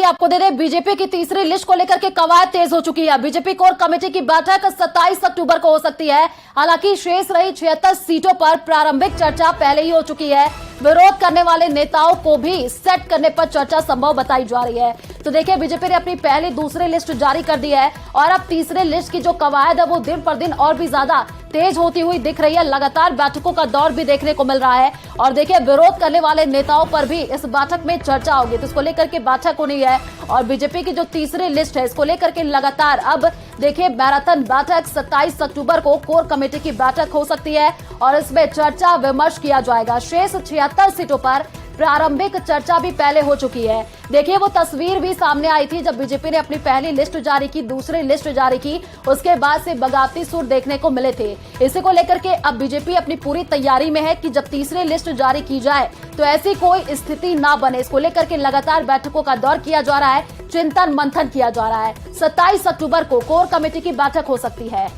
आपको दे दें, बीजेपी की तीसरी लिस्ट को लेकर के कवायद तेज हो चुकी है। बीजेपी कोर कमेटी की बैठक 27 अक्टूबर को हो सकती है। हालांकि शेष रही 76 सीटों पर प्रारंभिक चर्चा पहले ही हो चुकी है। विरोध करने वाले नेताओं को भी सेट करने पर चर्चा संभव बताई जा रही है। तो देखिए, बीजेपी ने अपनी पहली दूसरी लिस्ट जारी कर दी है और अब तीसरे लिस्ट की जो कवायद है वो दिन पर दिन और भी ज्यादा तेज होती हुई दिख रही है। लगातार बैठकों का दौर भी देखने को मिल रहा है और देखिए, विरोध करने वाले नेताओं पर भी इस बैठक में चर्चा होगी। तो इसको लेकर के बैठक होनी है और बीजेपी की जो तीसरी लिस्ट है इसको लेकर के लगातार अब देखिए मैराथन बैठक 27 अक्टूबर को कोर कमेटी की बैठक हो सकती है और इसमें चर्चा विमर्श किया जाएगा। शेष 76 सीटों पर प्रारंभिक चर्चा भी पहले हो चुकी है। देखिए, वो तस्वीर भी सामने आई थी जब बीजेपी ने अपनी पहली लिस्ट जारी की, दूसरी लिस्ट जारी की, उसके बाद से बगावती सुर देखने को मिले थे। इसी को लेकर के अब बीजेपी अपनी पूरी तैयारी में है कि जब तीसरी लिस्ट जारी की जाए तो ऐसी कोई स्थिति ना बने। इसको लेकर के लगातार बैठकों का दौर किया जा रहा है, चिंतन मंथन किया जा रहा है। 27 अक्टूबर को कोर कमेटी की बैठक हो सकती है।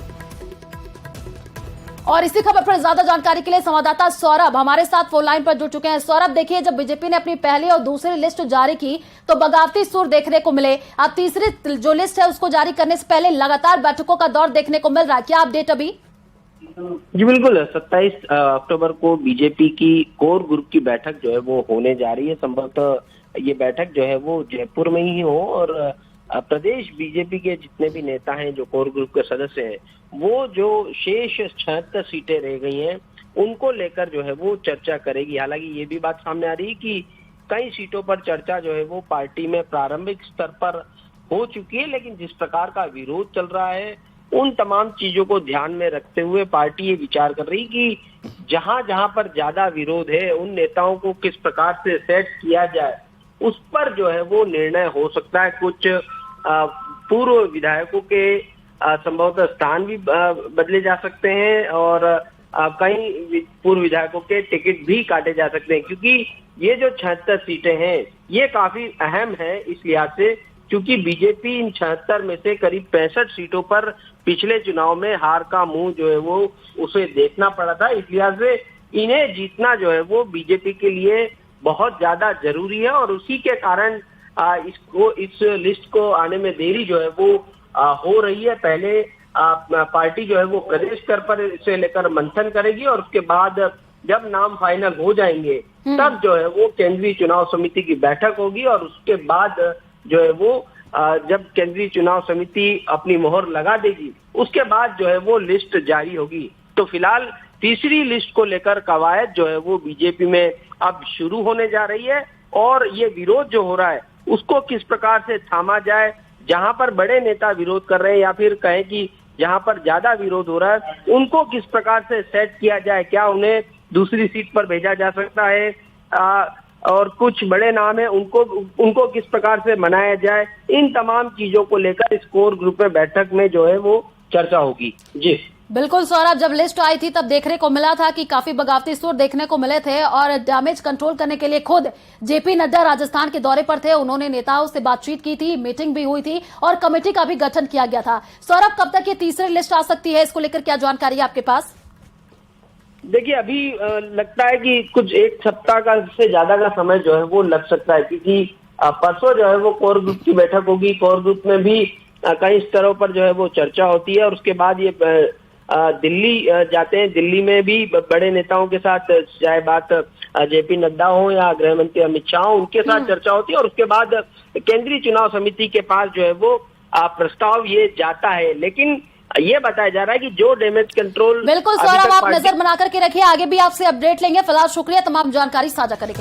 और इसी खबर पर ज्यादा जानकारी के लिए संवाददाता सौरभ हमारे साथ फोन लाइन पर जुड़ चुके हैं। सौरभ, देखिए, जब बीजेपी ने अपनी पहली और दूसरी लिस्ट जारी की तो बगावती सुर देखने को मिले। अब तीसरी जो लिस्ट है उसको जारी करने से पहले लगातार बैठकों का दौर देखने को मिल रहा है। क्या अपडेट अभी? जी बिल्कुल, 27 अक्टूबर को बीजेपी की कोर ग्रुप की बैठक जो है वो होने जा रही है। संभवतः ये बैठक जो है वो जयपुर में ही हो और प्रदेश बीजेपी के जितने भी नेता हैं, जो कोर ग्रुप के सदस्य हैं, वो जो शेष 76 सीटें रह गई हैं उनको लेकर जो है वो चर्चा करेगी। हालांकि ये भी बात सामने आ रही है कि कई सीटों पर चर्चा जो है वो पार्टी में प्रारंभिक स्तर पर हो चुकी है, लेकिन जिस प्रकार का विरोध चल रहा है उन तमाम चीजों को ध्यान में रखते हुए पार्टी ये विचार कर रही कि जहां जहां पर ज्यादा विरोध है उन नेताओं को किस प्रकार से सेट किया जाए, उस पर जो है वो निर्णय हो सकता है। कुछ पूर्व विधायकों के संभवतः स्थान भी बदले जा सकते हैं और कई पूर्व विधायकों के टिकट भी काटे जा सकते हैं, क्योंकि ये जो 76 सीटें हैं ये काफी अहम है इस लिहाज से, क्योंकि बीजेपी इन 76 में से करीब 65 सीटों पर पिछले चुनाव में हार का मुंह जो है वो उसे देखना पड़ा था। इस लिहाज से इन्हें जीतना जो है वो बीजेपी के लिए बहुत ज्यादा जरूरी है और उसी के कारण इस लिस्ट को आने में देरी जो है वो हो रही है। पहले पार्टी जो है वो प्रदेश स्तर पर इसे लेकर मंथन करेगी और उसके बाद जब नाम फाइनल हो जाएंगे तब जो है वो केंद्रीय चुनाव समिति की बैठक होगी और उसके बाद जो है वो जब केंद्रीय चुनाव समिति अपनी मोहर लगा देगी उसके बाद जो है वो लिस्ट जारी होगी। तो फिलहाल तीसरी लिस्ट को लेकर कवायद जो है वो बीजेपी में अब शुरू होने जा रही है और ये विरोध जो हो रहा है उसको किस प्रकार से थामा जाए। जहां पर बड़े नेता विरोध कर रहे हैं या फिर कहें कि जहां पर ज्यादा विरोध हो रहा है उनको किस प्रकार से सेट किया जाए, क्या उन्हें दूसरी सीट पर भेजा जा सकता है और कुछ बड़े नाम है उनको किस प्रकार से मनाया जाए, इन तमाम चीजों को लेकर इस कोर ग्रुप में बैठक में जो है वो चर्चा होगी। जी बिल्कुल सौरभ, जब लिस्ट आई थी तब देखने को मिला था कि काफी बगावती सुर देखने को मिले थे और डैमेज कंट्रोल करने के लिए खुद जेपी नड्डा राजस्थान के दौरे पर थे। उन्होंने नेताओं से बातचीत की थी, मीटिंग भी हुई थी और कमेटी का भी गठन किया गया था। सौरभ, कब तक ये तीसरी लिस्ट आ सकती है, इसको लेकर क्या जानकारी है आपके पास? देखिए, अभी लगता है कि कुछ एक सप्ताह का से ज्यादा का समय जो है वो लग सकता है, क्योंकि परसों जो है वो कोर ग्रुप की बैठक होगी। कोर ग्रुप में भी कई स्तरों पर जो है वो चर्चा होती है और उसके बाद ये दिल्ली जाते हैं। दिल्ली में भी बड़े नेताओं के साथ, चाहे बात जेपी नड्डा हो या गृह मंत्री अमित शाह हो, उनके साथ चर्चा होती है और उसके बाद केंद्रीय चुनाव समिति के पास जो है वो प्रस्ताव ये जाता है। लेकिन ये बताया जा रहा है कि जो डैमेज कंट्रोल। बिल्कुल सौरभ, आप नजर बनाकर के रखिए, आगे भी आपसे अपडेट लेंगे। फिलहाल शुक्रिया तमाम जानकारी साझा करने के लिए।